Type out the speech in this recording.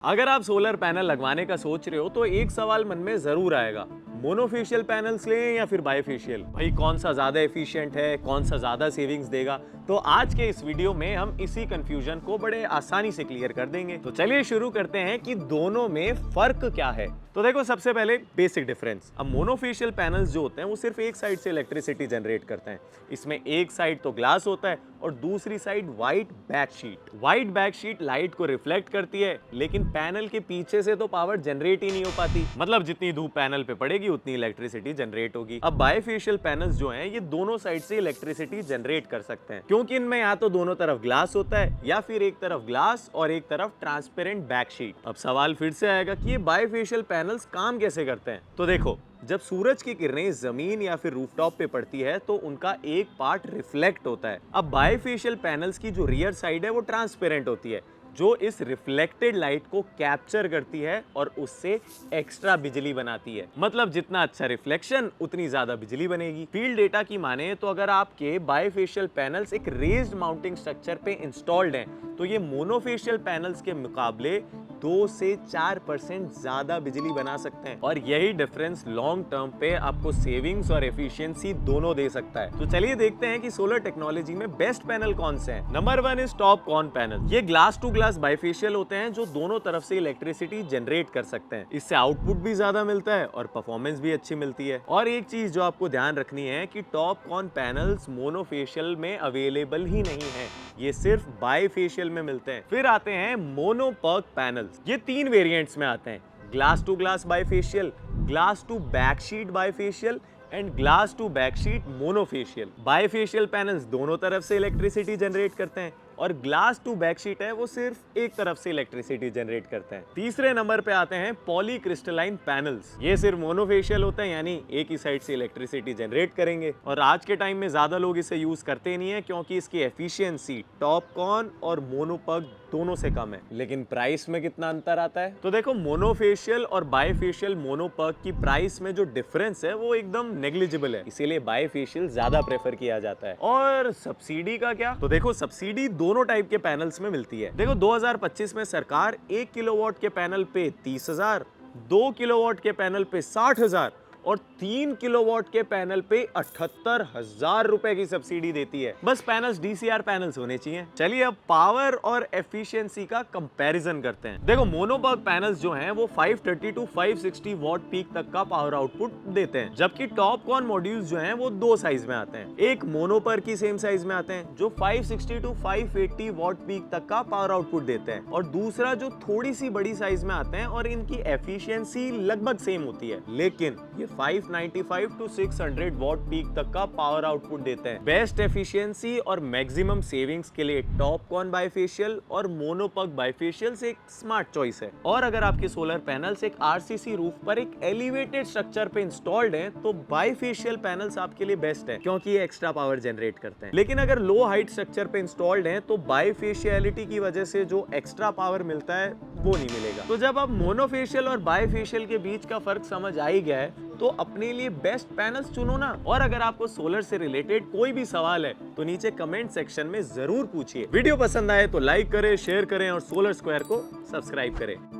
अगर आप solar panel लगवाने का सोच रहे हो तो एक सवाल मन में जरूर आएगा, मोनोफेशियल पैनल्स लें या फिर बाइफेशियल। भाई कौन सा ज्यादा एफिशिएंट है, कौन सा ज्यादा सेविंग्स देगा। तो आज के इस वीडियो में हम इसी कंफ्यूजन को बड़े आसानी से क्लियर कर देंगे। तो चलिए शुरू करते हैं कि दोनों में फर्क क्या है। तो देखो सबसे पहले बेसिक डिफरेंस। अब मोनोफेशियल पैनल्स जो होते हैं वो सिर्फ एक साइड से इलेक्ट्रिसिटी जनरेट करते हैं। इसमें एक साइड तो ग्लास होता है और दूसरी side white back sheet. White back sheet light को रिफ्लेक्ट करती है, लेकिन पैनल के पीछे से तो पावर जनरेट ही नहीं हो पाती। मतलब जितनी धूप पैनल पे पड़ेगी उतनी इलेक्ट्रिसिटी जनरेट होगी। अब बाइफेशियल पैनल्स जो हैं ये दोनों साइड से इलेक्ट्रिसिटी जनरेट कर सकते हैं, क्योंकि इनमें या तो दोनों तरफ ग्लास होता है या फिर एक तरफ ग्लास और एक तरफ ट्रांसपेरेंट बैक शीट। अब सवाल फिर से आएगा कि ये बाइफेशियल पैनल्स काम कैसे करते हैं। तो देखो, जब सूरज की किरणें जमीन या फिर रूफटॉप पे पड़ती है तो उनका एक पार्ट रिफ्लेक्ट होता है। अब बाइफेशियल पैनल्स की जो रियर साइड है वो ट्रांसपेरेंट होती है, जो इस रिफ्लेक्टेड लाइट को कैप्चर करती है और उससे एक्स्ट्रा बिजली बनाती है। मतलब जितना अच्छा रिफ्लेक्शन उतनी ज्यादा बिजली बनेगी। फील्ड डेटा की माने तो अगर आपके बाइफेशियल पैनल्स एक रेज्ड माउंटिंग स्ट्रक्चर पे इंस्टॉल्ड हैं तो ये मोनोफेशियल पैनल्स के मुकाबले 2 से 4% ज्यादा बिजली बना सकते हैं। और यही डिफरेंस लॉन्ग टर्म पे आपको सेविंग्स और एफिशिएंसी दोनों दे सकता है। तो चलिए देखते हैं कि सोलर टेक्नोलॉजी में बेस्ट पैनल कौन से हैं। Number 1 is Topcon panel. ये ग्लास टू ग्लास बाइफेशियल होते हैं जो दोनों तरफ से इलेक्ट्रिसिटी जनरेट कर सकते हैं। इससे आउटपुट भी ज्यादा मिलता है और परफॉर्मेंस भी अच्छी मिलती है। और एक चीज जो आपको ध्यान रखनी है कि टॉपकॉन पैनल्स मोनोफेशियल में अवेलेबल ही नहीं है, ये सिर्फ बाइफेशियल में मिलते हैं। फिर आते हैं मोनोपर्क पैनल्स। ये 3 वेरिएंट्स में आते हैं, glass to glass bifacial, glass to back sheet bifacial and glass to back sheet monofacial. Bifacial panels दोनों तरफ से इलेक्ट्रिसिटी जनरेट करते हैं और ग्लास टू बैक शीट है वो सिर्फ एक तरफ से इलेक्ट्रिसिटी जनरेट करते हैं। तीसरे नंबर पे आते हैं पॉलीक्रिस्टलाइन पैनल्स। ये सिर्फ मोनोफेशियल होते हैं, यानी एक ही साइड से इलेक्ट्रिसिटी जनरेट करेंगे। और आज के टाइम में ज्यादा लोग इसे यूज करते नहीं है क्योंकि इसकी एफिशिएंसी टॉपकॉन और मोनोपर्क दोनों से कम है। लेकिन प्राइस में कितना अंतर आता है तो देखो, मोनोफेशियल और बाइफेशियल मोनोपर्क की प्राइस में जो डिफरेंस है वो एकदम नेग्लिजिबल है, इसीलिए बाइफेशियल ज्यादा प्रेफर किया जाता है। और सब्सिडी का क्या, तो देखो सब्सिडी दोनों टाइप के पैनल्स में मिलती है। देखो 2025 में सरकार 1 किलोवाट के पैनल पे 30,000, 2 किलोवाट के पैनल पे 60,000 और 3 किलोवाट के पैनल पे 78,000 रुपए की सब्सिडी देती है। बस पैनल्स डीसीआर पैनल्स होने चाहिए। चलिए अब पावर और एफिशिएंसी का कंपैरिजन करते हैं। देखो मोनोपर्क पैनल्स जो हैं वो 530 टू 560 वॉट पीक तक का पावर आउटपुट देते हैं, जबकि टॉपकॉन मॉड्यूल्स जो हैं वो 2 साइज में आते हैं। एक मोनोपर्क की सेम साइज में आते हैं जो 560 टू 580 वॉट पीक तक का पावर आउटपुट देते हैं, और दूसरा जो थोड़ी सी बड़ी साइज में आते हैं और इनकी एफिशिएंसी लगभग सेम होती है, लेकिन ये 595 टू 600 वॉट पीक तक का पावर आउटपुट देते हैं। बेस्ट एफिशिएंसी और मैक्सिमम सेविंग्स के लिए टॉपकॉन बाइफेशियल और मोनोपर्क बाइफेशियल से एक स्मार्ट चॉइस है। और अगर आपके सोलर पैनल्स एक आरसीसी रूफ पर एक एलिवेटेड स्ट्रक्चर पे इंस्टॉल्ड हैं तो बाइफेशियल पैनल्स आपके लिए बेस्ट है क्योंकि ये एक्स्ट्रा पावर जनरेट करते हैं। लेकिन अगर लो हाइट स्ट्रक्चर पे इंस्टॉल्ड हैं तो बाइफेशियलिटी की वजह से जो एक्स्ट्रा पावर मिलता है वो नहीं मिलेगा। तो जब आप मोनोफेशियल और बाइफेशियल के बीच का फर्क समझ आ ही गया है तो अपने लिए बेस्ट पैनल्स चुनो ना। और अगर आपको सोलर से रिलेटेड कोई भी सवाल है तो नीचे कमेंट सेक्शन में जरूर पूछिए। वीडियो पसंद आए तो लाइक करें, शेयर करें और सोलर स्क्वायर को सब्सक्राइब करें।